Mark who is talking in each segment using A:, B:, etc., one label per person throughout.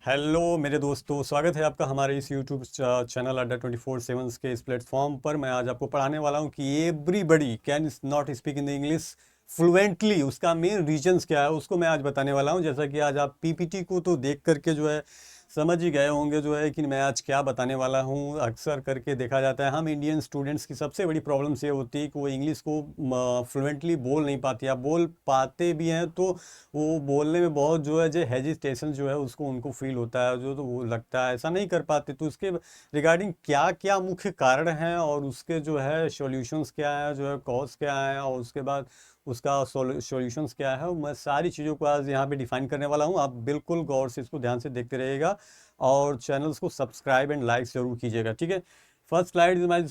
A: Hello मेरे दोस्तों, स्वागत है आपका हमारे इस यूट्यूब चैनल अड्डा 24/7 के इस प्लेटफॉर्म पर। मैं आज आपको पढ़ाने वाला हूँ कि everybody can not speak in the English fluently. उसका मेन रीजंस क्या है उसको मैं आज बताने वाला हूँ। जैसा कि आज आप पीपीटी को तो देख करके जो है समझ ही गए होंगे जो है कि मैं आज क्या बताने वाला हूँ। अक्सर करके देखा जाता है हम इंडियन स्टूडेंट्स की सबसे बड़ी प्रॉब्लम्स ये होती है कि वो इंग्लिश को फ्लुएंटली बोल नहीं पाती, या बोल पाते भी हैं तो वो बोलने में बहुत जो हेजिटेशन जो है उसको उनको फील होता है, जो तो वो लगता है ऐसा नहीं कर पाते। तो उसके रिगार्डिंग क्या क्या मुख्य कारण हैं और उसके जो है सॉल्यूशंस क्या है, जो है कॉज क्या है, और उसके बाद उसका सॉल्यूशंस क्या है, मैं सारी चीज़ों को आज यहाँ पे डिफाइन करने वाला हूँ। आप बिल्कुल गौर से इसको ध्यान से देखते रहिएगा और चैनल्स को सब्सक्राइब एंड लाइक जरूर कीजिएगा, ठीक है। First slide is my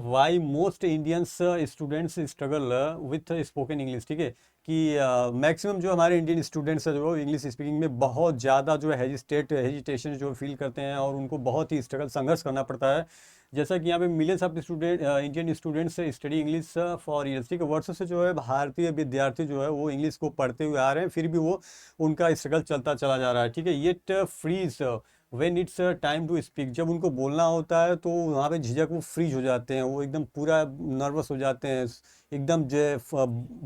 A: why most Indians students struggle with spoken English, ठीक है। कि मैक्सिमम जो हमारे इंडियन स्टूडेंट्स है जो इंग्लिश स्पीकिंग में बहुत ज़्यादा जो है हेजिटेशन जो फील करते हैं और उनको बहुत ही संघर्ष करना पड़ता है। जैसा कि यहाँ पे millions of student Indian students study English for years, ठीक है। वर्षों से जो है भारतीय विद्यार्थी जो है वो इंग्लिश को पढ़ते हुए आ रहे हैं, फिर भी वो उनका स्ट्रगल चलता चला जा रहा है, ठीक है। Yet freeze when it's time to speak, जब उनको बोलना होता है तो वहाँ पे झिझक वो फ्रीज हो जाते हैं, वो एकदम पूरा नर्वस हो जाते हैं, एकदम जो है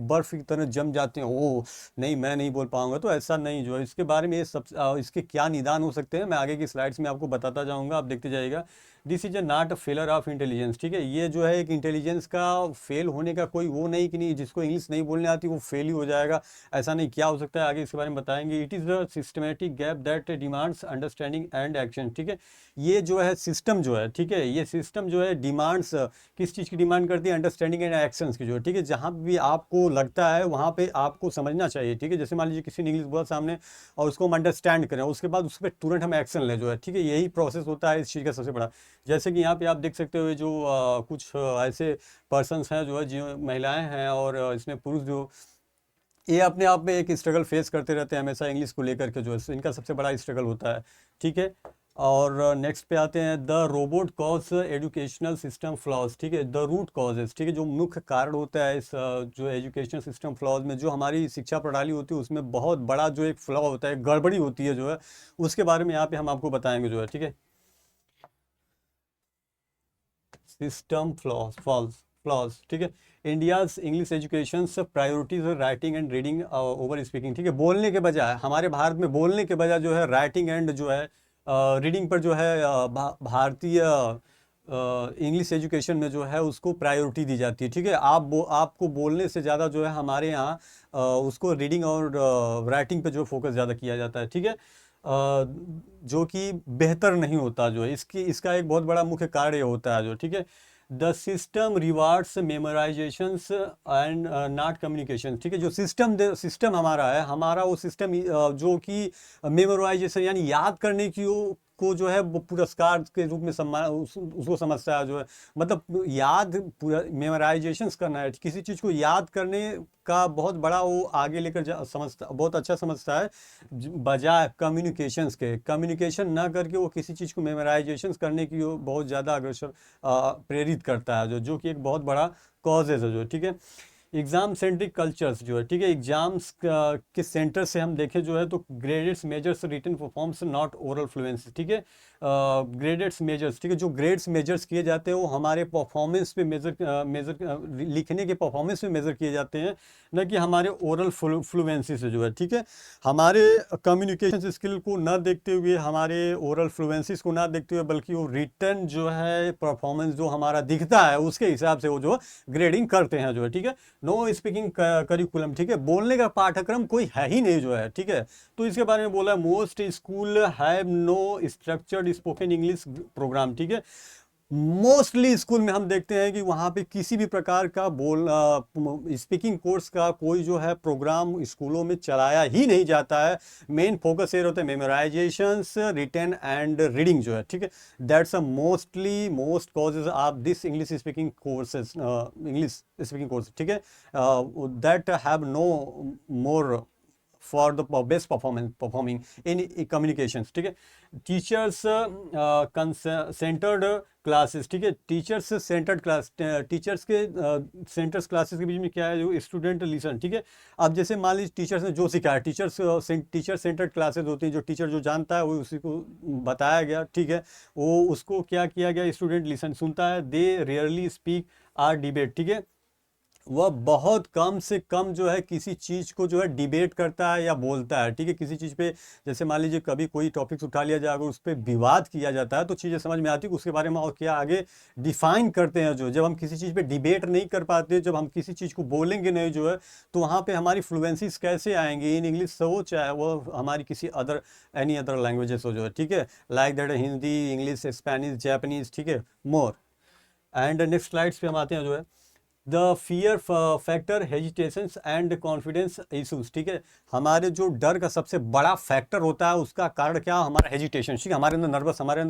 A: बर्फ की तरह जम जाते हैं। ओ नहीं, मैं नहीं बोल पाऊंगा। तो ऐसा नहीं जो है, इसके बारे में ये सब इसके क्या निदान हो सकते हैं मैं आगे की स्लाइड्स में आपको बताता जाऊंगा, आप देखते जाइएगा। This is a not a failure of intelligence, ठीक है। ये जो है एक इंटेलिजेंस का फेल होने का कोई वो नहीं कि नहीं जिसको इंग्लिश नहीं बोलने आती वो फेल ही हो जाएगा, ऐसा नहीं। क्या हो सकता है आगे इसके बारे में बताएंगे। It is a systematic gap that demands understanding and action, ठीक है। ये जो है सिस्टम जो है, ठीक है, ये सिस्टम जो है डिमांड्स किस चीज़ की डिमांड करती है, अंडरस्टैंडिंग एंड एक्शंस की जो है, ठीक है। जहाँ भी आपको लगता है वहाँ पे आपको समझना चाहिए, ठीक है। जैसे मान लीजिए किसी ने इंग्लिश बोला सामने और उसको हम अंडरस्टैंड करें, उसके बाद उस पर तुरंत हम एक्शन लें जो है, ठीक है। यही प्रोसेस होता है इस चीज़ का सबसे बड़ा। जैसे कि यहाँ पे आप देख सकते हो जो कुछ ऐसे पर्सन्स हैं जो है, जो महिलाएं हैं और इसमें पुरुष जो, ये अपने आप में एक स्ट्रगल फेस करते रहते हैं हमेशा इंग्लिश को लेकर के, जो है इनका सबसे बड़ा स्ट्रगल होता है, ठीक है। और नेक्स्ट पे आते हैं, the robot cause educational system flaws, ठीक है। द रूट कॉजेज, ठीक है, जो मुख्य कारण होता है इस जो एजुकेशनल सिस्टम फ्लॉज में, जो हमारी शिक्षा प्रणाली होती है उसमें बहुत बड़ा जो एक फ्लॉ होता है, गड़बड़ी होती है जो है, उसके बारे में यहाँ पे हम आपको बताएंगे जो है, ठीक है। सिस्टम फ्लॉज फ्लॉज, ठीक है। India's English education priorities writing and reading over speaking, ठीक है। बोलने के बजाय हमारे भारत में बोलने के बजाय जो है राइटिंग एंड जो है रीडिंग पर जो है भारतीय इंग्लिश एजुकेशन में जो है उसको प्रायोरिटी दी जाती है, ठीक है। आपको बोलने से ज़्यादा जो है हमारे यहाँ उसको रीडिंग और राइटिंग पे जो फोकस ज़्यादा किया जाता है, ठीक है। जो कि बेहतर नहीं होता जो है, इसका एक बहुत बड़ा मुख्य कार्य होता है जो, ठीक है। The system rewards memorizations and not communication, ठीक है। जो सिस्टम हमारा है, हमारा वो सिस्टम जो कि मेमोराइजेशन यानी याद करने की को जो है वो पुरस्कार के रूप में सम्मान उसको समझता है जो है। मतलब याद पूरा मेमोराइजेशन करना है, किसी चीज़ को याद करने का बहुत बड़ा वो आगे लेकर समझता, बहुत अच्छा समझता है, बजाय कम्युनिकेशंस के। कम्युनिकेशन ना करके वो किसी चीज़ को मेमोराइजेशन करने की वो बहुत ज़्यादा अग्रसर प्रेरित करता है, जो कि एक बहुत बड़ा कॉजेज है जो, ठीक है। एग्जाम सेंट्रिक कल्चर्स जो है, ठीक है, एग्जाम्स के सेंटर से हम देखें जो है तो gradeds measures written performs not oral fluency, ठीक है। ग्रेडेड्स मेजर्स, ठीक है, जो ग्रेड्स मेजर्स किए जाते हैं वो हमारे परफॉर्मेंस पे लिखने के परफॉर्मेंस पे मेजर किए जाते हैं, न कि हमारे ओरल फ्लुएंसी से जो है, ठीक है। हमारे कम्युनिकेशन स्किल को ना देखते हुए, हमारे ओरल फ्लुएंसीज को ना देखते हुए, बल्कि वो रिटर्न जो है परफॉर्मेंस जो हमारा दिखता है उसके हिसाब से वो जो ग्रेडिंग करते हैं जो है, ठीक है। नो स्पीकिंग करिकुलम, ठीक है, बोलने का पाठ्यक्रम कोई है ही नहीं जो है, ठीक है। तो इसके बारे में बोला, most school have no structured spoken English program, ठीक है। मोस्टली स्कूल में हम देखते हैं कि वहाँ पे किसी भी प्रकार का स्पीकिंग कोर्स का कोई जो है प्रोग्राम स्कूलों में चलाया ही नहीं जाता है। मेन फोकस ये रहता है मेमोराइजेशंस, रिटन एंड रीडिंग जो है, ठीक है। That's a most causes of this English speaking courses, English speaking course, ठीक है, that have no more for the best performing in communications, ठीक है। टीचर्स सेंटर्ड क्लासेस, ठीक है। टीचर्स सेंटर्ड क्लास, टीचर्स के सेंटर्स क्लासेस के बीच में क्या है, जो स्टूडेंट लिसन, ठीक है। अब जैसे मान लीजिए टीचर्स ने जो सिखाया, टीचर सेंटर्ड क्लासेस होती हैं, जो टीचर जो जानता है वो उसी को बताया गया, ठीक है। वो उसको क्या किया गया, स्टूडेंट लिसन सुनता है। दे रेयरली स्पीक आर डिबेट, ठीक है। वह बहुत कम से कम जो है किसी चीज़ को जो है डिबेट करता है या बोलता है, ठीक है। किसी चीज़ पे जैसे मान लीजिए कभी कोई टॉपिक्स उठा लिया जाए, अगर उस पर विवाद किया जाता है तो चीज़ें समझ में आती है उसके बारे में और क्या आगे डिफाइन करते हैं। जो जब हम किसी चीज़ पे डिबेट नहीं कर पाते, जब हम किसी चीज़ को बोलेंगे नहीं जो है, तो वहाँ पे हमारी फ्लुएंसीज कैसे आएंगी इन इंग्लिश, हो चाहे वो हमारी किसी अदर एनी अदर लैंग्वेजेस हो जो है, ठीक है। Like that Hindi, English, Spanish, Japanese, ठीक है, मोर। एंड नेक्स्ट स्लाइड्स पे हम आते हैं जो है the fear factor, hesitations and confidence issues, ठीक है। हमारे जो डर का सबसे बड़ा फैक्टर होता है उसका कारण क्या, हमारा हेजिटेशन, ठीक है। हमारे अंदर नर्वस, हमारे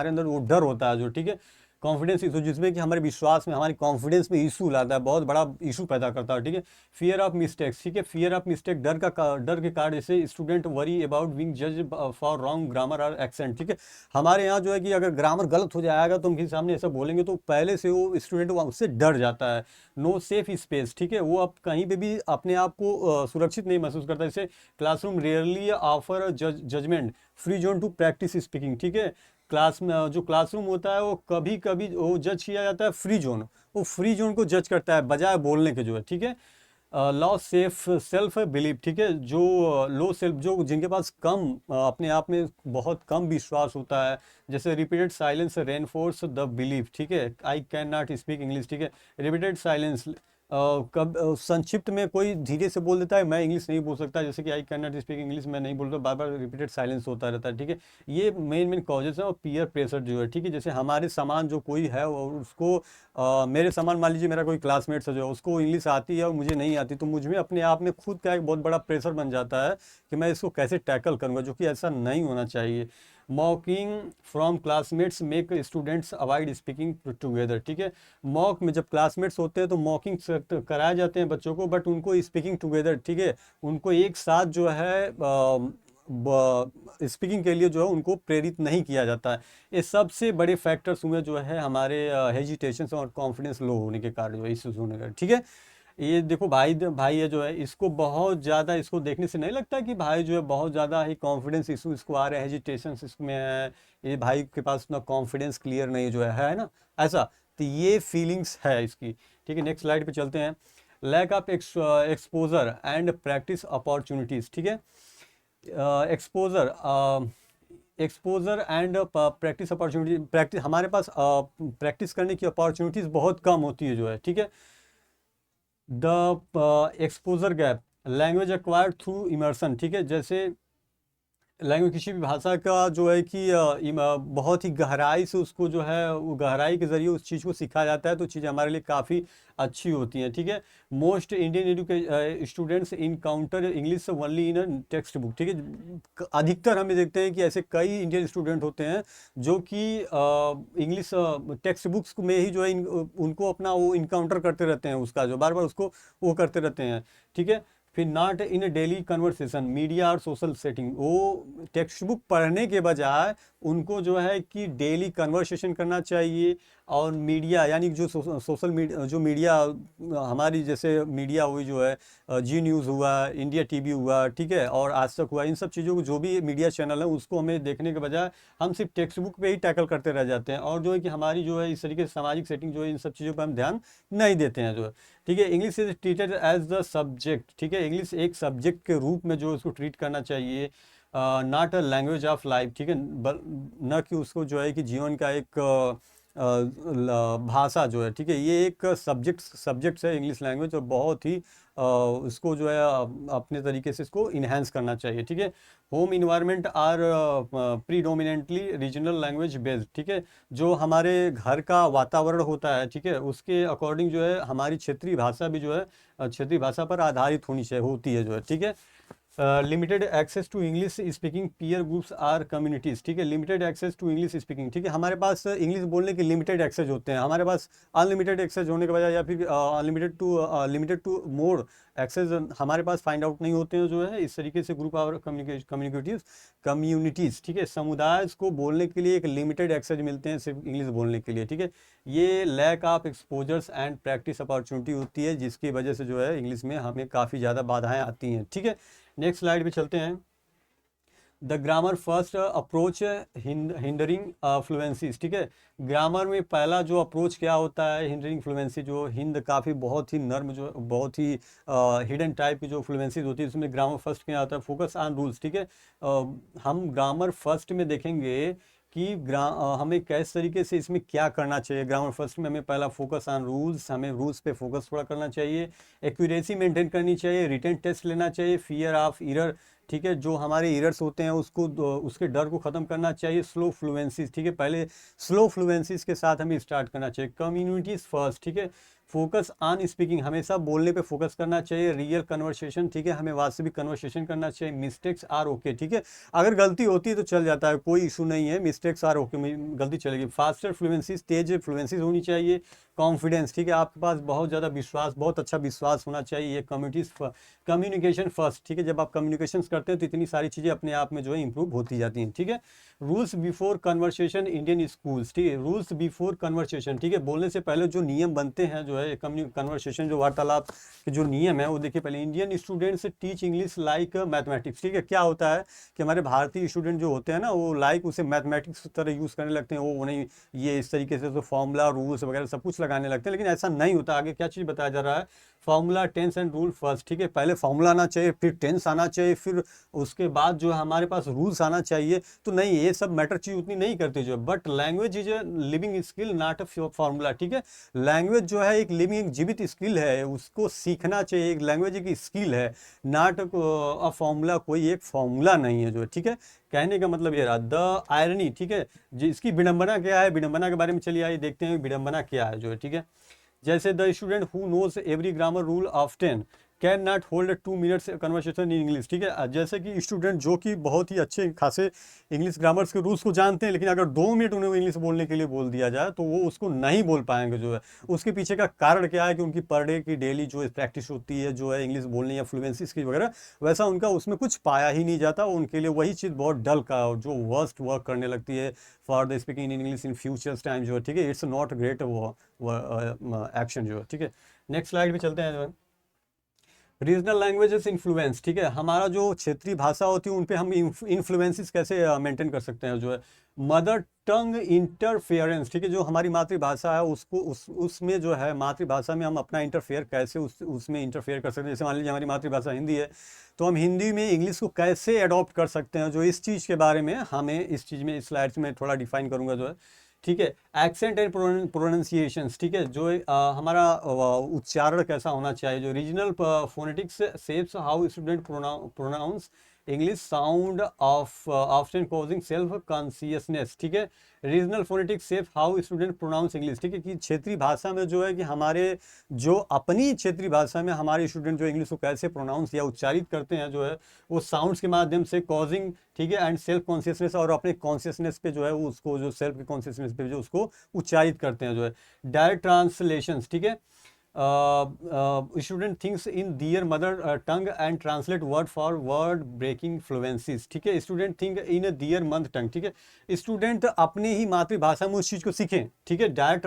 A: अंदर वो डर होता है जो, ठीक है। कॉन्फिडेंस इशू, जिसमें कि हमारे विश्वास में, हमारी कॉन्फिडेंस में इशू लाता है, बहुत बड़ा इशू पैदा करता है, ठीक है। फियर ऑफ मिस्टेक्स, ठीक है। फियर ऑफ मिस्टेक, डर के कारण जैसे स्टूडेंट वरी अबाउट बीइंग जज फॉर रॉन्ग ग्रामर और एक्सेंट, ठीक है। हमारे यहाँ जो है कि अगर ग्रामर गलत हो जाएगा तो हम किसी सामने ऐसा बोलेंगे तो पहले से वो स्टूडेंट उससे डर जाता है। नो सेफ स्पेस, ठीक है। वो अब कहीं पे भी अपने आप को सुरक्षित नहीं महसूस करता। जैसे classroom rarely offer judgment free zone to practice speaking, ठीक है। क्लास में जो क्लासरूम होता है वो कभी कभी वो जज किया जाता है फ्री जोन, वो फ्री जोन को जज करता है बजाय बोलने के जो है, ठीक है। लॉ सेल्फ बिलीफ, ठीक है। जो लो सेल्फ, जो जिनके पास कम अपने आप में बहुत कम विश्वास होता है, जैसे repeated silence reinforce the belief, ठीक है। I can not speak English, ठीक है। रिपीटेड साइलेंस, संक्षिप्त में कोई धीरे से बोल देता है मैं इंग्लिश नहीं बोल सकता, जैसे कि I can not speak English, मैं नहीं बोलता, बार बार रिपीटेड साइलेंस होता रहता है, ठीक है। ये मेन कॉजेज हैं। और पीयर प्रेशर जो है, ठीक है। जैसे हमारे समान जो कोई है और उसको मेरे समान मान लीजिए मेरा कोई क्लासमेट्स है जो उसको इंग्लिश आती है और मुझे नहीं आती, तो मुझ में अपने आप में खुद का एक बहुत बड़ा प्रेशर बन जाता है कि मैं इसको कैसे टैकल करूँगा, जो कि ऐसा नहीं होना चाहिए। मॉकिंग from classmates make students avoid speaking together, ठीक है। मॉक में जब क्लासमेट्स होते हैं तो मॉकिंग कराए जाते हैं बच्चों को, बट उनको स्पीकिंग टुगेदर, ठीक है, उनको एक साथ जो है स्पीकिंग के लिए जो है उनको प्रेरित नहीं किया जाता है। ये सबसे बड़े फैक्टर्स हुए जो है हमारे हेजिटेशन और कॉन्फिडेंस लो होने के कारण, जो इश्यूज होने के, ठीक है। ये देखो भाई है जो है, इसको बहुत ज़्यादा, इसको देखने से नहीं लगता कि भाई जो है बहुत ज़्यादा ही कॉन्फिडेंस इशू इसको आ रहा है, हेजिटेशन इसमें है, ये भाई के पास उतना कॉन्फिडेंस क्लियर नहीं जो है ना, ऐसा। तो ये फीलिंग्स है इसकी, ठीक है। नेक्स्ट स्लाइड पे चलते हैं। Lack of exposure and practice opportunities, ठीक है। एक्सपोजर एंड प्रैक्टिस अपॉर्चुनिटी, हमारे पास प्रैक्टिस करने की अपॉर्चुनिटीज़ बहुत कम होती है जो है, ठीक है। The exposure gap, language acquired through immersion, ठीक है। जैसे लैंग्वेज, किसी भी भाषा का जो है कि बहुत ही गहराई से उसको जो है वो गहराई के ज़रिए उस चीज़ को सीखा जाता है, तो चीज़ें हमारे लिए काफ़ी अच्छी होती हैं, ठीक है। Most Indian students encounter English only in text book, ठीक है। अधिकतर हमें देखते हैं कि ऐसे कई इंडियन स्टूडेंट होते हैं जो कि इंग्लिश टेक्स्ट बुक्स में ही जो है उनको अपना वो इनकाउंटर करते रहते हैं, उसका जो बार बार उसको वो करते रहते हैं, ठीक है। फिर not in A daily conversation media और सोशल सेटिंग, वो टेक्स्ट बुक पढ़ने के बजाय उनको जो है कि डेली कन्वर्सेशन करना चाहिए। और मीडिया यानी जो सोशल मीडिया, जो मीडिया हमारी जैसे मीडिया हुई जो है, जी न्यूज़ हुआ, इंडिया टीवी हुआ, ठीक है, और आज तक हुआ, इन सब चीज़ों को जो भी मीडिया चैनल है उसको हमें देखने के बजाय हम सिर्फ टेक्स्ट बुक पे ही टैकल करते रह जाते हैं, और जो है कि हमारी जो है इस तरीके से सामाजिक सेटिंग जो है इन सब चीज़ों पर हम ध्यान नहीं देते हैं जो है, ठीक है। English is treated as the subject, ठीक है। इंग्लिश एक सब्जेक्ट के रूप में जो उसको ट्रीट करना चाहिए, not a language of life, ठीक है। न कि उसको जो है कि जीवन का एक भाषा जो है, ठीक है। ये एक सब्जेक्ट है इंग्लिश लैंग्वेज, और बहुत ही इसको जो है अपने तरीके से इसको इन्हेंस करना चाहिए, ठीक है। Home environment are predominantly regional language based, ठीक है। जो हमारे घर का वातावरण होता है, ठीक है, उसके अकॉर्डिंग जो है हमारी क्षेत्रीय भाषा भी जो है क्षेत्रीय भाषा पर आधारित होती है जो है, ठीक है। Limited access to English speaking peer groups or communities, ठीक है। Limited access to English speaking, ठीक है। हमारे पास इंग्लिश बोलने के लिमिटेड एक्सेस होते हैं, हमारे पास अनलिमिटेड एक्सेस होने के बजाय या फिर लिमिटेड टू मोर एक्सेस हमारे पास फाइंड आउट नहीं होते हैं जो है। इस तरीके से ग्रुप और कम्युनिटीज़, ठीक है, समुदाय को बोलने के लिए एक लिमिटेड एक्सेस मिलते हैं सिर्फ इंग्लिश बोलने के लिए, ठीक है। ये lack of exposures and practice opportunity होती है, जिसकी वजह से जो है इंग्लिश में हमें काफ़ी ज़्यादा बाधाएं आती हैं, ठीक है। नेक्स्ट स्लाइड पे चलते हैं। The grammar first approach hindering fluencies, ठीक है। ग्रामर में पहला जो अप्रोच क्या होता है, हिंडरिंग फ्लुएंसी, जो हिंद काफ़ी बहुत ही नर्म, जो बहुत ही हिडन टाइप की जो फ्लुएंसीज होती है, उसमें ग्रामर फर्स्ट क्या होता है, फोकस ऑन रूल्स, ठीक है। हम ग्रामर फर्स्ट में देखेंगे कि हमें किस तरीके से इसमें क्या करना चाहिए। ग्रामर फर्स्ट में हमें पहला फोकस ऑन रूल्स, हमें रूल्स पे फोकस थोड़ा करना चाहिए, एक्यूरेसी मेंटेन करनी चाहिए, रिटन टेस्ट लेना चाहिए, फियर ऑफ एरर, ठीक है, जो हमारे एरर्स होते हैं उसको उसके डर को ख़त्म करना चाहिए। स्लो फ्लुएंसीज, ठीक है, पहले स्लो फ्लुएंसीज के साथ हमें स्टार्ट करना चाहिए। कम्युनिटीज़ फर्स्ट, ठीक है, फोकस ऑन स्पीकिंग, हमेशा बोलने पे फोकस करना चाहिए। रियल कन्वर्सेशन, ठीक है, हमें वास्तविक कन्वर्सेशन करना चाहिए। मिस्टेक्स आर ओके, ठीक है, अगर गलती होती है तो चल जाता है, कोई इशू नहीं है, मिस्टेक्स आर ओके, गलती चलेगी। फास्टर फ्लुएंसीज, तेज फ्लुएंसीज होनी चाहिए। कॉन्फिडेंस, ठीक है, आपके पास बहुत ज़्यादा विश्वास, बहुत अच्छा विश्वास होना चाहिए। ये कम्युनिकेशन फर्स्ट, ठीक है, जब आप कम्युनिकेशन करते हैं तो इतनी सारी चीज़ें अपने आप में जो है इंप्रूव होती जाती हैं, ठीक है। Rules before conversation Indian schools, ठीक है, रूल्स बिफोर कन्वर्सेशन, ठीक है, बोलने से पहले जो नियम बनते हैं जो है कन्वर्सेशन, जो वार्तालाप के जो नियम है वो देखिए पहले। Indian students teach English like mathematics, ठीक है, क्या होता है कि हमारे भारतीय स्टूडेंट जो होते हैं ना, वो लाइक उसे मैथमेटिक्स की तरह यूज़ करने लगते हैं, वो नहीं ये इस तरीके से तो फॉर्मूला रूल्स वगैरह सब कुछ लगाने लगते हैं, लेकिन ऐसा नहीं होता। आगे क्या चीज़ बताया जा रहा है, formula tense and rule first, ठीक है, पहले फॉर्मूला आना चाहिए, फिर टेंस आना चाहिए, फिर उसके बाद जो है हमारे पास रूल्स आना चाहिए। तो नहीं, ये सब मैटर चीज उतनी नहीं करती जो, but language is a living skill not a formula, ठीक है। लैंग्वेज जो है एक लिविंग जीवित स्किल है, उसको सीखना चाहिए। एक लैंग्वेज की स्किल है, नॉट अ फॉर्मूला, कोई एक फॉर्मूला नहीं है जो है, ठीक है। कहने का मतलब ये रहा। द आयरनी, ठीक है, जिसकी विडंबना क्या है, विडंबना के बारे में चलिए आइए देखते हैं विडंबना क्या है जो है, ठीक है। जैसे the student who knows every grammar rule of 10 can not hold 2 minutes conversation in English, ठीक है। जैसे कि स्टूडेंट जो कि बहुत ही अच्छे खासे इंग्लिश ग्रामर्स के रूल्स को जानते हैं, लेकिन अगर 2 मिनट उन्हें इंग्लिश बोलने के लिए बोल दिया जाए तो वो उसको नहीं बोल पाएंगे जो है। उसके पीछे का कारण क्या है कि उनकी पर डे की डेली जो प्रैक्टिस होती है जो है इंग्लिश बोलने या फ्लुएंसीज की वगैरह, वैसा उनका उसमें कुछ पाया ही नहीं जाता। उनके लिए वही चीज़ बहुत डल का जो वर्स्ट वर्क करने लगती है for the speaking in English in futures time जो है, ठीक है। इट्स नॉट ग्रेट एक्शन जो है, ठीक है। नेक्स्ट स्लाइड पे चलते हैं जो है। रीजनल लैंग्वेजेस इन्फ्लुएंस, ठीक है, हमारा जो क्षेत्रीय भाषा होती है उन पे हम इन्फ्लुएंसेस कैसे मेंटेन कर सकते हैं जो है। मदर टंग इंटरफेरेंस, ठीक है, जो हमारी मातृभाषा है उसको उसमें जो है मातृभाषा में हम अपना इंटरफेयर कैसे उसमें इंटरफेयर कर सकते हैं। जैसे मान लीजिए हमारी मातृभाषा हिंदी है, तो हम हिंदी में इंग्लिश को कैसे अडॉप्ट कर सकते हैं, जो इस चीज़ के बारे में हमें इस चीज़ में इस स्लाइड्स में थोड़ा डिफाइन करूँगा जो है, ठीक है। एक्सेंट एंड प्रोनाउंसिएशंस, ठीक है, जो हमारा उच्चारण कैसा होना चाहिए। जो regional phonetics shapes how student pronounce English sound of often causing self consciousness, ठीक है। Regional phonetics shape how student pronounce English, ठीक है, कि क्षेत्रीय भाषा में जो है कि हमारे जो अपनी क्षेत्रीय भाषा में हमारे स्टूडेंट जो इंग्लिश को कैसे प्रोनाउंस या उच्चारित करते हैं जो है, वो साउंड्स के माध्यम से कॉजिंग, ठीक है, एंड सेल्फ कॉन्शियसनेस, और अपने कॉन्शियसनेस पे जो है वो उसको जो सेल्फ कॉन्शियसनेस पे जो उसको उच्चारित करते हैं जो है। डायरेक्ट ट्रांसलेशंस, ठीक है, student thinks in their mother tongue and translate word for word breaking fluencies, ठीक है। Student think in their mother tongue, ठीक है, स्टूडेंट अपनी ही मातृभाषा में उस चीज़ को सीखें, ठीक है। डायरेक्ट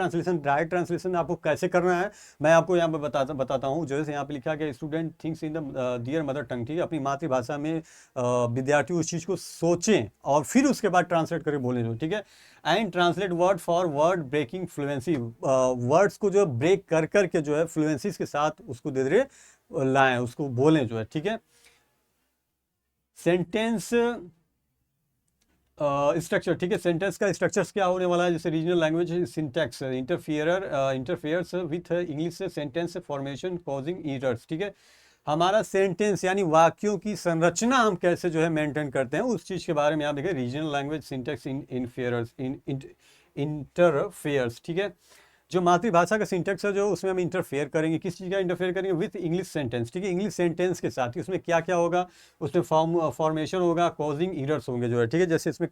A: ट्रांसलेशन आपको कैसे करना है मैं आपको यहाँ पर बताता हूँ। जैसे यहाँ पे लिखा गया student thinks in the their mother tongue, ठीक है, अपनी मातृभाषा में विद्यार्थी उस चीज़ को सोचें और फिर उसके बाद ट्रांसलेट करके बोलें जो, ठीक है। And translate word for word breaking fluency, words को जो ब्रेक कर करके जो है फ्लुएंसीज के साथ उसको धीरे धीरे लाएं, उसको बोलें जो है, ठीक है। सेंटेंस स्ट्रक्चर, ठीक है, सेंटेंस का स्ट्रक्चर्स क्या होने वाला है। जैसे regional language syntax interferes with English sentence formation causing errors, ठीक है। हमारा सेंटेंस यानी वाक्यों की संरचना हम कैसे जो है मेंटेन करते हैं उस चीज़ के बारे में आप देखिए। रीजनल लैंग्वेज सिंटैक्स इंटरफेयर्स, ठीक है। जो मातृभाषा का सिंटेक्स है जो उसमें हम इंटरफेयर करेंगे, किस चीज़ का इंटरफेयर करेंगे, विथ इंग्लिश सेंटेंस, ठीक है, इंग्लिश सेंटेंस के साथ। उसमें क्या क्या होगा, उसमें फॉर्मेशन होगा, कॉजिंग इरर्स होंगे जो है, ठीक है, जैसे इसमें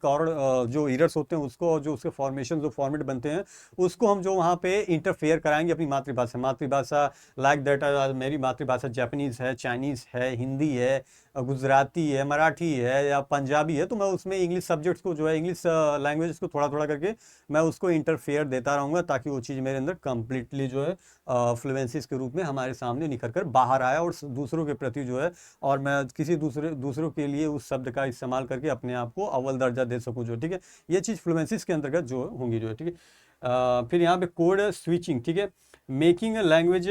A: जो इरर्स होते हैं उसको, और जो उसके फॉर्मेशन जो फॉर्मेट बनते हैं उसको हम जो वहाँ पे इंटरफेयर कराएंगे अपनी मातृभाषा लाइक दैट। मेरी मातृभाषा जापानीज़ है, चाइनीज़ है, हिंदी है, गुजराती है, मराठी है या पंजाबी है, तो मैं उसमें इंग्लिश सब्जेक्ट्स को जो है, इंग्लिश लैंग्वेज को थोड़ा थोड़ा करके मैं उसको इंटरफेयर देता रहूँगा, ताकि वो चीज़ मेरे अंदर कंप्लीटली जो है फ्लुएंसीज के रूप में हमारे सामने निखर कर बाहर आया, और दूसरों के प्रति जो है, और मैं किसी दूसरों के लिए उस शब्द का इस्तेमाल करके अपने आप को अव्वल दर्जा दे सकूँ जो, ठीक है, ये चीज़ फ्लुएंसीज के अंतर्गत जो होंगी जो है, ठीक है। फिर यहाँ पे कोड स्विचिंग, ठीक है, मेकिंग लैंग्वेज,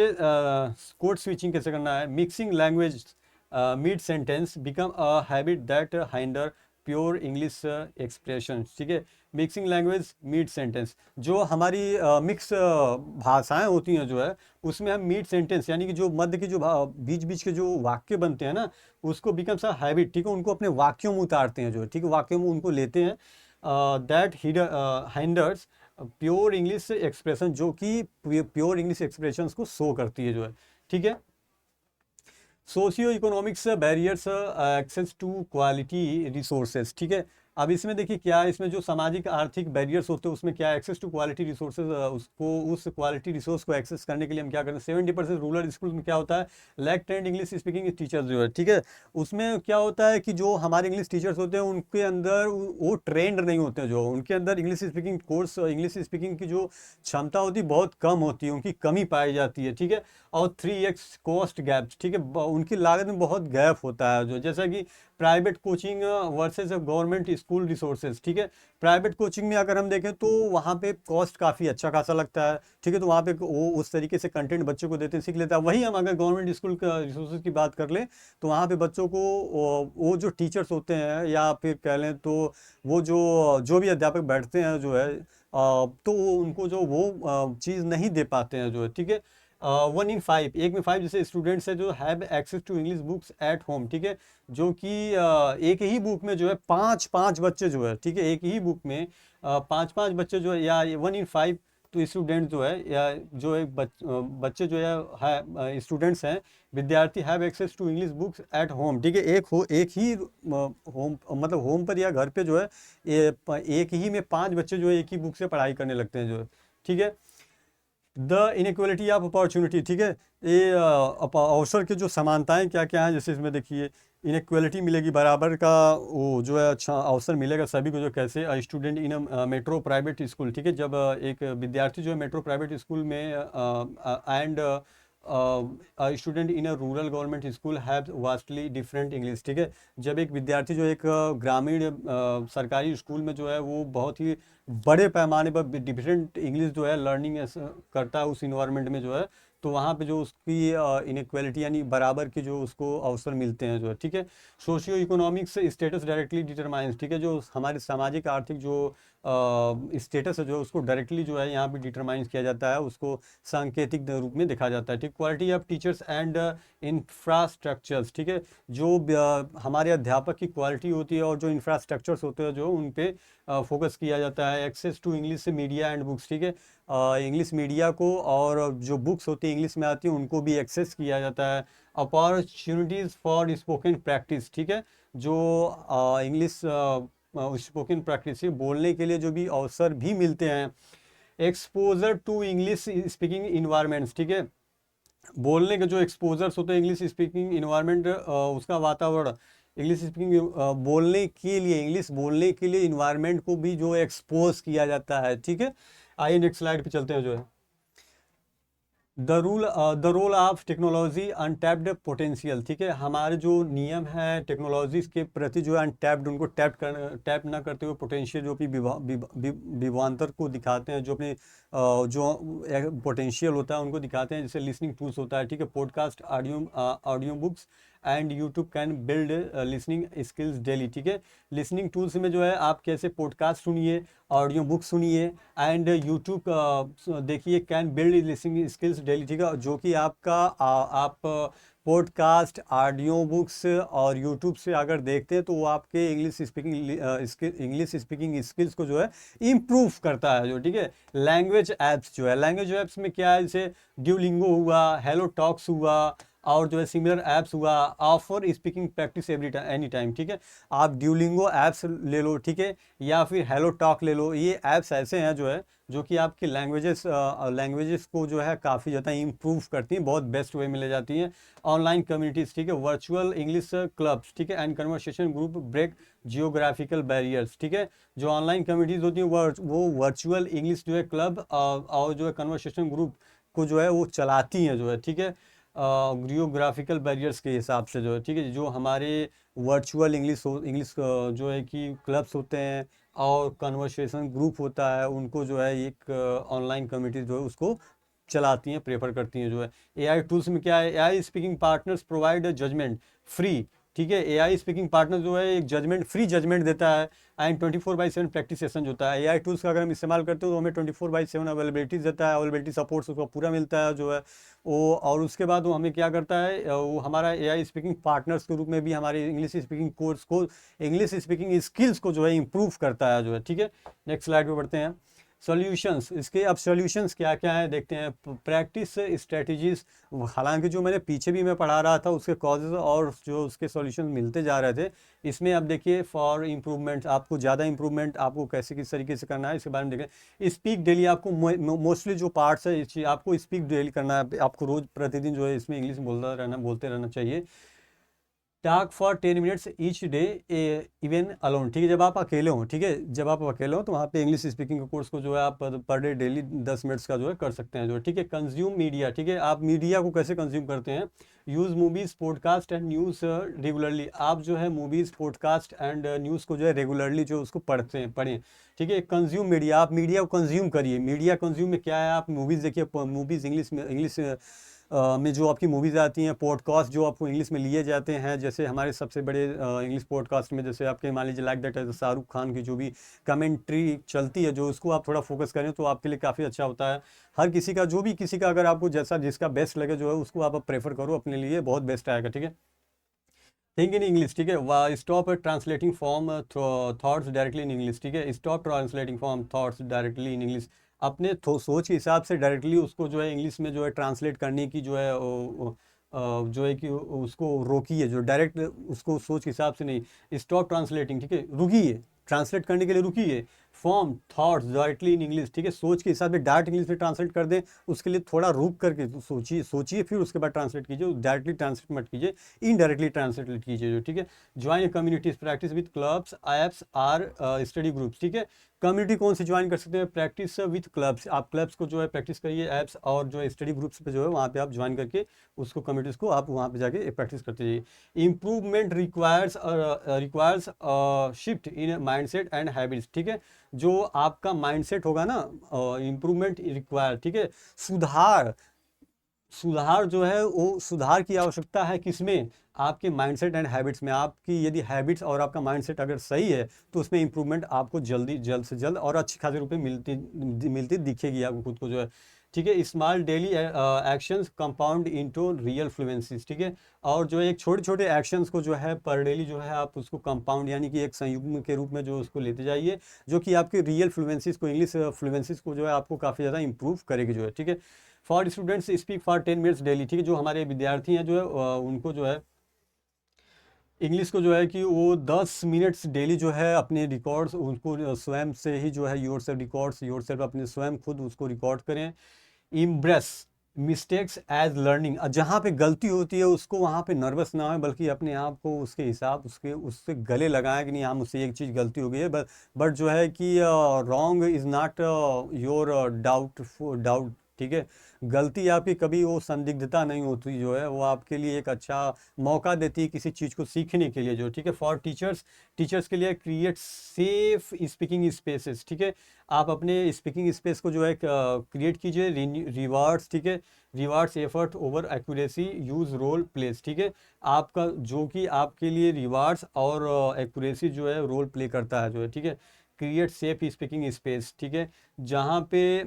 A: कोड स्विचिंग कैसे करना है, mixing language mid sentence become a habit that hinder pure English expression, ठीक है, मिक्सिंग लैंग्वेज मिड सेंटेंस, जो हमारी मिक्स भाषाएं होती हैं जो है, उसमें हम मिड सेंटेंस यानी कि जो मध्य की जो बीच बीच के जो वाक्य बनते हैं ना, उसको बिकम्स अ हैबिट, ठीक है, उनको अपने वाक्यों में उतारते हैं जो है, ठीक है, वाक्यों में उनको लेते हैं, that hinders pure English expression, जो कि प्योर इंग्लिश एक्सप्रेशंस को शो करती है जो है, ठीक है। Socio economics barriers access to quality resources, ठीक है, अब इसमें देखिए क्या है, इसमें जो सामाजिक आर्थिक बैरियर्स होते हैं उसमें क्या है, एक्सेस टू क्वालिटी रिसोर्सेज, उसको उस क्वालिटी रिसोर्स को एक्सेस करने के लिए हम क्या करते हैं, 70% रूरल स्कूल में क्या होता है, lack trained English speaking teachers जो है, ठीक है, उसमें क्या होता है कि जो हमारे इंग्लिश टीचर्स होते हैं उनके अंदर वो ट्रेंड नहीं होते हैं, जो उनके अंदर English speaking course, English speaking की जो क्षमता होती है बहुत कम होती है, उनकी कमी पाई जाती है, ठीक है, और 3x कॉस्ट गैप, ठीक है, उनकी लागत में बहुत गैप होता है, जो जैसा कि private coaching versus government school resources, ठीक है, प्राइवेट कोचिंग में अगर हम देखें तो वहाँ पे कॉस्ट काफ़ी अच्छा खासा लगता है, ठीक है, तो वहाँ पे वो उस तरीके से कंटेंट बच्चों को देते हैं, सीख लेता है। वहीं हम अगर गवर्नमेंट स्कूल का रिसोर्सेज की बात कर लें तो वहाँ पे बच्चों को वो जो टीचर्स होते हैं, या फिर कह लें तो वो जो भी अध्यापक बैठते हैं जो है, तो उनको जो वो चीज़ नहीं दे पाते हैं जो है, ठीक है। 1 in 5, 1 में 5 जैसे स्टूडेंट्स है जो have access to English books at home, ठीक है, जो कि एक ही बुक में जो है पाँच पाँच बच्चे जो है, ठीक है, एक ही बुक में पाँच पाँच बच्चे जो है, या 1 in 5 तो स्टूडेंट जो है, या जो एक बच्चे जो है स्टूडेंट्स हैं, विद्यार्थी have access to English books at home, ठीक है, एक ही होम, मतलब होम पर या घर पे जो है, एक ही में 5 बच्चे जो है एक ही बुक से पढ़ाई करने लगते हैं जो है, ठीक है। द इनइक्वलिटी ऑफ अपॉर्चुनिटी, ठीक है, ये अवसर के जो समानताएं क्या क्या हैं, जैसे इसमें देखिए इनइक्वलिटी मिलेगी, बराबर का वो जो है अच्छा अवसर मिलेगा सभी को, जो कैसे, student in metro private school, ठीक है, जब एक विद्यार्थी जो है मेट्रो प्राइवेट स्कूल में and student in a rural government school have vastly different English, ठीक है, जब एक विद्यार्थी जो एक ग्रामीण सरकारी स्कूल में जो है वो बहुत ही बड़े पैमाने पर डिफरेंट इंग्लिश जो है लर्निंग करता है उस इन्वायरमेंट में जो है, तो वहाँ पे जो उसकी इनइक्वालिटी यानी बराबर के जो उसको अवसर मिलते हैं जो है, ठीक है। Socio economics status directly determines, ठीक है, जो हमारे सामाजिक आर्थिक जो स्टेटस है जो है उसको डायरेक्टली जो है यहाँ पे डिटरमाइन किया जाता है, उसको सांकेतिक रूप में देखा जाता है, ठीक। Quality of teachers and infrastructures, ठीक है, जो हमारे अध्यापक की क्वालिटी होती है और जो इंफ्रास्ट्रक्चर्स होते हैं जो उन पे फोकस किया जाता है। Access to English media and books, ठीक है, इंग्लिश मीडिया को और जो बुक्स होती है इंग्लिश में आती है उनको भी एक्सेस किया जाता है। अपॉर्चुनिटीज़ फॉर स्पोकन प्रैक्टिस, ठीक है, जो इंग्लिश स्पोकन प्रैक्टिस बोलने के लिए जो भी अवसर भी मिलते हैं। Exposure to English speaking environments, ठीक है, बोलने के जो एक्सपोजर्स होते हैं इंग्लिश स्पीकिंग इन्वायरमेंट, उसका वातावरण, इंग्लिश स्पीकिंग बोलने के लिए, इंग्लिश बोलने के लिए इन्वायरमेंट को भी जो एक्सपोज किया जाता है, ठीक है। आइए नेक्स्ट स्लाइड पे चलते हैं जो है the role of technology untapped potential, ठीक है, हमारे जो नियम है टेक्नोलॉजी के प्रति जो है अनटैप्ड, उनको टैप ना करते हुए पोटेंशियल जो भी विभवांतर को दिखाते हैं, जो अपने जो पोटेंशियल होता है उनको दिखाते हैं, जैसे लिसनिंग टूल्स होता है, ठीक है, podcast, audio books and YouTube can build listening skills daily, ठीक है, लिसनिंग टूल्स में जो है आप कैसे पॉडकास्ट सुनिए, ऑडियो बुक सुनिए एंड यूट्यूब देखिए, can build listening skills daily, ठीक है, जो कि आपका आप पॉडकास्ट, ऑडियो बुक्स और यूट्यूब से अगर देखते हैं तो वो आपके इंग्लिश स्पीकिंग स्किल्स को जो है इम्प्रूव करता है जो, ठीक है। लैंग्वेज ऐप्स जो है, लैंग्वेज ऐप्स में क्या है, जैसे ड्यूलिंगो हुआ, हेलो टॉक्स हुआ, और जो है सिमिलर ऐप्स हुआ, offer speaking practice every time any time, ठीक है। आप ड्यूलिंगो ऐप्स ले लो, ठीक है, या फिर हेलो टॉक ले लो। ये ऐप्स ऐसे हैं जो है जो कि आपकी लैंग्वेजेस को जो है काफ़ी ज़्यादा इम्प्रूव करती हैं, बहुत बेस्ट वे में ले जाती हैं। ऑनलाइन कम्युनिटीज़, ठीक है, वर्चुअल इंग्लिश क्लब्स, ठीक है, and conversation group break geographical barriers, ठीक है। जो ऑनलाइन कम्युनिटीज़ होती हैं वो वर्चुअल इंग्लिश जो है क्लब और जो है कन्वर्सेशन ग्रुप को जो है वो चलाती हैं जो है, ठीक है, जियोग्राफिकल बैरियर्स के हिसाब से जो है, ठीक है। जो हमारे वर्चुअल इंग्लिश जो है कि क्लब्स होते हैं और कन्वर्सेशन ग्रुप होता है, उनको जो है एक ऑनलाइन कम्युनिटी जो है उसको चलाती हैं, प्रेफर करती हैं जो है। एआई टूल्स में क्या है, AI speaking partners provide judgment free, ठीक है। एआई स्पीकिंग पार्टनर जो है एक फ्री जजमेंट देता है, एंड 24/7 प्रैक्टिस सेशन होता है। एआई टूल्स का अगर हम इस्तेमाल करते हो तो हमें 24/7 अवेलेबिलिटीज देता है, अवेलेबिलिटी सपोर्ट उसको पूरा मिलता है जो है वो। और उसके बाद वो हमें क्या करता है, वो हमारा एआई स्पीकिंग पार्टनर्स के रूप में भी हमारे इंग्लिश स्पीकिंग कोर्स को, इंग्लिश स्पीकिंग स्किल्स को जो है इम्प्रूव करता है जो है, ठीक है। नेक्स्ट स्लाइड पे बढ़ते हैं। सॉल्यूशंस, इसके अब सॉल्यूशंस क्या क्या है देखते हैं। प्रैक्टिस स्ट्रेटजीज, हालांकि जो मैंने पीछे भी मैं पढ़ा रहा था उसके कॉजेज और जो उसके सॉल्यूशन मिलते जा रहे थे, इसमें अब देखिए फॉर इम्प्रूवमेंट, आपको ज़्यादा इम्प्रूवमेंट आपको कैसे किस तरीके से करना है इसके बारे में देखें। स्पीक डेली, आपको मोस्टली जो पार्ट्स है इस चीज़ आपको स्पीक डेली करना है, आपको रोज़ प्रतिदिन जो है इसमें इंग्लिश बोलते रहना चाहिए। Talk for 10 minutes each day even alone, ठीक है, जब आप अकेले हों, ठीक है, जब आप अकेले हों तो वहाँ पे इंग्लिश स्पीकिंग का कोर्स को जो है आप पर डे डेली 10 मिनट्स का जो है कर सकते हैं जो है, ठीक है। कंज्यूम मीडिया, ठीक है, आप मीडिया को कैसे कंज्यूम करते हैं। Use movies, podcast and news regularly, आप जो है मूवीज़, पॉडकास्ट एंड न्यूज़ को जो है रेगुलरली जो उसको पढ़ें, ठीक है। कंज्यूम मीडिया, आप मीडिया को कंज्यूम करिए। मीडिया कंज्यूम में क्या है, आप मूवीज़ देखिए, मूवीज़ इंग्लिश में जो आपकी मूवीज़ आती हैं, पॉडकास्ट जो आपको इंग्लिश में लिए जाते हैं, जैसे हमारे सबसे बड़े इंग्लिश पॉडकास्ट में जैसे आपके मान लीजिए लाइक दैट है शाहरुख खान की जो भी कमेंट्री चलती है, जो उसको आप थोड़ा फोकस करें तो आपके लिए काफ़ी अच्छा होता है। हर किसी का जो भी किसी का अगर आपको जैसा जिसका बेस्ट लगे जो है उसको आप प्रेफर करो, अपने लिए बहुत बेस्ट आएगा, ठीक है। थिंक इन इंग्लिश, ठीक है, stop translating form thoughts directly in English, ठीक है। Stop translating form thoughts directly in English, अपने सोच के हिसाब से डायरेक्टली उसको जो है इंग्लिश में जो है ट्रांसलेट करने की जो है जो है कि उसको रोकिए, जो डायरेक्ट उसको सोच के हिसाब से नहीं। स्टॉप ट्रांसलेटिंग, ठीक है, रुकिए, ट्रांसलेट करने के लिए रुकिए। Form thoughts directly in English, ठीक है, सोच के हिसाब से डायरेक्ट इंग्लिश में ट्रांसलेट कर दें, उसके लिए थोड़ा रुक करके सोचिए फिर उसके बाद ट्रांसलेट कीजिए, डायरेक्टली ट्रांसलेट मत कीजिए, इनडायरेक्टली ट्रांसलेट कीजिए जो, ठीक है। Join communities, practice with clubs, apps or study groups, ठीक है। कम्युनिटी कौन सी ज्वाइन कर सकते हैं, प्रैक्टिस विद क्लब्स, आप क्लब्स को जो है प्रैक्टिस करिए, ऐप्स और जो है स्टडी ग्रुप्स पे जो है वहाँ पे आप ज्वाइन करके उसको कम्युनिटीज़ को आप वहाँ पे जाके प्रैक्टिस करते जाइए। Improvement requires shift in mindset and habits, ठीक है। जो आपका माइंडसेट होगा ना, इम्प्रूवमेंट रिक्वायर, ठीक है, सुधार सुधार जो है वो सुधार की आवश्यकता है किसमें, आपके माइंडसेट एंड हैबिट्स में। आपकी यदि हैबिट्स और आपका माइंडसेट अगर सही है तो उसमें इंप्रूवमेंट आपको जल्द से जल्द और अच्छी खासी रूप में मिलती दिखेगी आपको खुद को जो है, ठीक है। Small daily actions compound into real fluencies, ठीक है। और जो एक छोटे छोटे एक्शंस को जो है पर डेली जो है आप उसको कंपाउंड यानी कि एक संयुग्म के रूप में जो उसको लेते जाइए, जो कि आपके रियल फ्लुएंसीज को, इंग्लिश फ्लुएंसीज को जो है आपको काफ़ी ज़्यादा इंप्रूव करेगी जो है, ठीक है। For students speak for 10 minutes daily, ठीक है, जो हमारे विद्यार्थी हैं जो है उनको जो है इंग्लिश को जो है कि वो 10 मिनट्स डेली जो है अपने रिकॉर्ड्स उनको स्वयं से ही जो है योर सेल्फ अपने स्वयं खुद उसको रिकॉर्ड करें। इम्ब्रेस मिस्टेक्स एज लर्निंग, जहाँ पे गलती होती है उसको वहाँ पे नर्वस ना हो, बल्कि अपने आप को उसके हिसाब उससे गले लगाएं कि नहीं हम मुझसे एक चीज़ गलती हो गई है, बट जो है कि wrong is not your doubt, ठीक है। गलती आपकी कभी वो संदिग्धता नहीं होती जो है, वो आपके लिए एक अच्छा मौका देती है किसी चीज़ को सीखने के लिए जो, ठीक है। फॉर टीचर्स के लिए क्रिएट सेफ स्पीकिंग स्पेसेस, ठीक है। आप अपने स्पीकिंग स्पेस को जो है क्रिएट कीजिए। रिवार्ड्स, ठीक है, rewards effort over accuracy, use role plays, ठीक है। आपका जो कि आपके लिए रिवार्ड्स और एक्यूरेसी जो है रोल प्ले करता है जो है, ठीक है। क्रिएट सेफ स्पीकिंग स्पेस, ठीक है, जहाँ पे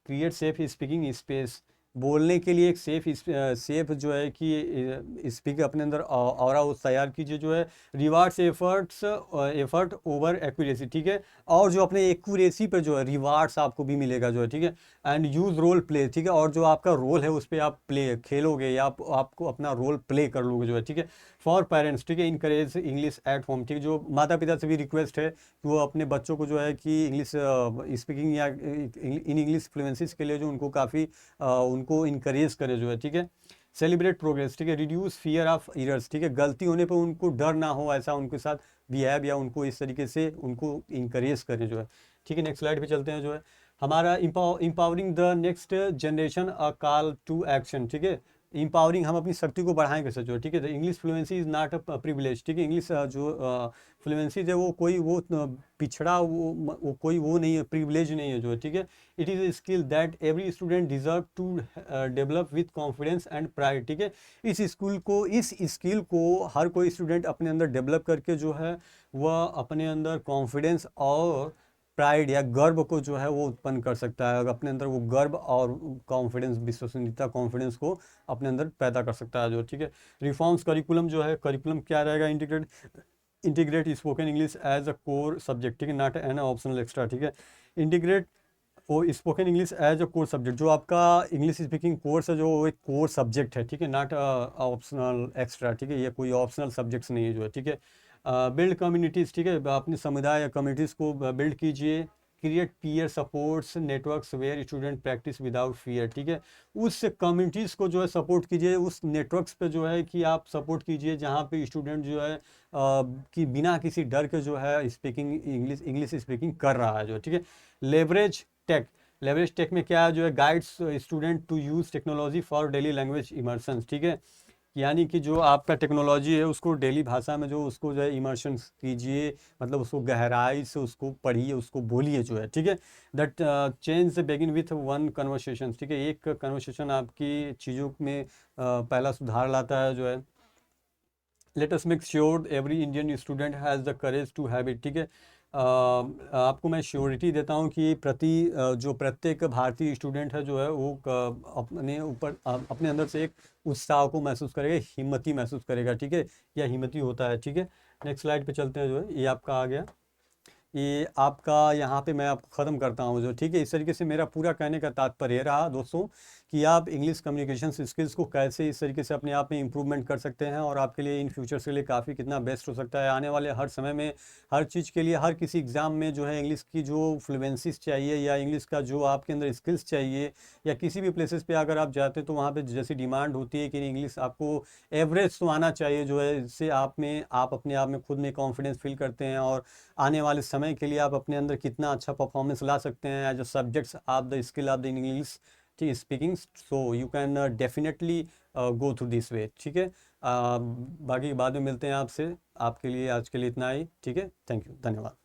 A: क्रिएट सेफ स्पीकिंग स्पेस बोलने के लिए एक सेफ जो है कि स्पीकर अपने अंदर ऑरा वो तैयार कीजिए जो है, रिवार्ड्स एफर्ट ओवर एक्यूरेसी, ठीक है, और जो अपने एक्यूरेसी पे जो है रिवार्ड्स आपको भी मिलेगा जो है, ठीक है, एंड यूज रोल प्ले, ठीक है, और जो आपका रोल है उस पर आप प्ले खेलोगे या आपको अपना रोल प्ले कर लोगे जो है, ठीक है। फॉर पेरेंट्स, ठीक है, इनकरेज इंग्लिश एट होम, ठीक है, जो माता पिता से भी रिक्वेस्ट है कि वो अपने बच्चों को जो है कि इंग्लिश स्पीकिंग या इन इंग्लिश फ्लुएंसीज के लिए जो उनको काफ़ी उनको इनकरेज करे जो है, ठीक है। सेलिब्रेट प्रोग्रेस, ठीक है, रिड्यूस फियर ऑफ एरर्स, ठीक है, गलती होने पर उनको डर ना हो, ऐसा उनके साथ बिहेव या उनको इस तरीके से उनको इनकरेज करें जो है, ठीक है। नेक्स्ट स्लाइड पे चलते हैं जो है हमारा empowering the next generation a call to action, ठीक है। इंपावरिंग, हम अपनी शक्ति को बढ़ाएं कैसे जो है, ठीक है। English fluency is not a privilege, ठीक है, इंग्लिश जो फ्लुएंसी है वो कोई वो पिछड़ा वो कोई वो नहीं है, प्रिविलेज नहीं है जो है, ठीक है। It is a skill that every student deserve to develop with confidence and pride, ठीक है। इस स्किल को हर कोई स्टूडेंट अपने अंदर डेवलप करके जो है वह अपने अंदर कॉन्फिडेंस और प्राइड या गर्व को जो है वो उत्पन्न कर सकता है, अपने अंदर वो गर्व और कॉन्फिडेंस, विश्वसनीयता, कॉन्फिडेंस को अपने अंदर पैदा कर सकता है जो, ठीक है। रिफॉर्म्स करिकुलम जो है, करिकुलम क्या रहेगा, integrate spoken English as a core subject, ठीक है, नॉट एन ऑप्शनल एक्स्ट्रा, ठीक है। इंटीग्रेट वो spoken English as a core subject, जो आपका इंग्लिश स्पीकिंग कोर्स है जो वो एक कोर सब्जेक्ट है, ठीक है, नॉट ऑप्शनल एक्स्ट्रा, ठीक है, ये कोई ऑप्शनल सब्जेक्ट्स नहीं है जो है, ठीक है। बिल्ड कम्युनिटीज़, ठीक है, अपने समुदाय या कम्युनिटीज़ को बिल्ड कीजिए। Create peer supports networks where student practice without fear, ठीक है, उस कम्युनिटीज़ को जो है सपोर्ट कीजिए, उस नेटवर्क्स पे जो है कि आप सपोर्ट कीजिए जहाँ पे स्टूडेंट जो है कि बिना किसी डर के जो है इंग्लिश स्पीकिंग कर रहा है जो, ठीक है। लेवरेज टेक, लेवरेज टेक में क्या है जो है, guides student to use technology for daily language immersion, ठीक है, यानी कि जो आपका टेक्नोलॉजी है उसको डेली भाषा में जो उसको जो है इमर्शन कीजिए, मतलब उसको गहराई से उसको पढ़िए, उसको बोलिए जो है, ठीक है। That change begin with one conversation, ठीक है, एक कन्वर्सेशन आपकी चीज़ों में पहला सुधार लाता है जो है। Let us make sure every Indian student has the courage to have it, ठीक है। आपको मैं श्योरिटी देता हूँ कि जो प्रत्येक भारतीय स्टूडेंट है जो है वो अपने ऊपर अपने अंदर से एक उत्साह को महसूस करेगा, हिम्मती महसूस करेगा, ठीक है, या हिम्मती होता है, ठीक है। नेक्स्ट स्लाइड पे चलते हैं जो है, ये आपका आ गया, ये आपका यहाँ पे मैं आपको ख़त्म करता हूँ जो, ठीक है। इस तरीके से मेरा पूरा कहने का तात्पर्य ये रहा दोस्तों कि आप इंग्लिश कम्युनिकेशन स्किल्स को कैसे इस तरीके से अपने आप में इम्प्रूवमेंट कर सकते हैं और आपके लिए इन फ्यूचर्स के लिए काफ़ी कितना बेस्ट हो सकता है आने वाले हर समय में, हर चीज़ के लिए, हर किसी एग्ज़ाम में जो है इंग्लिश की जो फ्लुएंसीज चाहिए या इंग्लिश का जो आपके अंदर स्किल्स चाहिए, या किसी भी प्लेसेस पे अगर आप जाते हैं तो वहाँ पे जैसी डिमांड होती है कि इंग्लिश आपको एवरेज तो आना चाहिए जो है, इससे आप अपने आप में खुद में कॉन्फिडेंस फील करते हैं और आने वाले समय के लिए आप अपने अंदर कितना अच्छा परफॉर्मेंस ला सकते हैं as a subjects of the skill of the English speaking, so you can definitely go through this way, ठीक है। बाकी बाद में मिलते हैं आपसे, आपके लिए आज के लिए इतना ही, ठीक है, थैंक यू, धन्यवाद।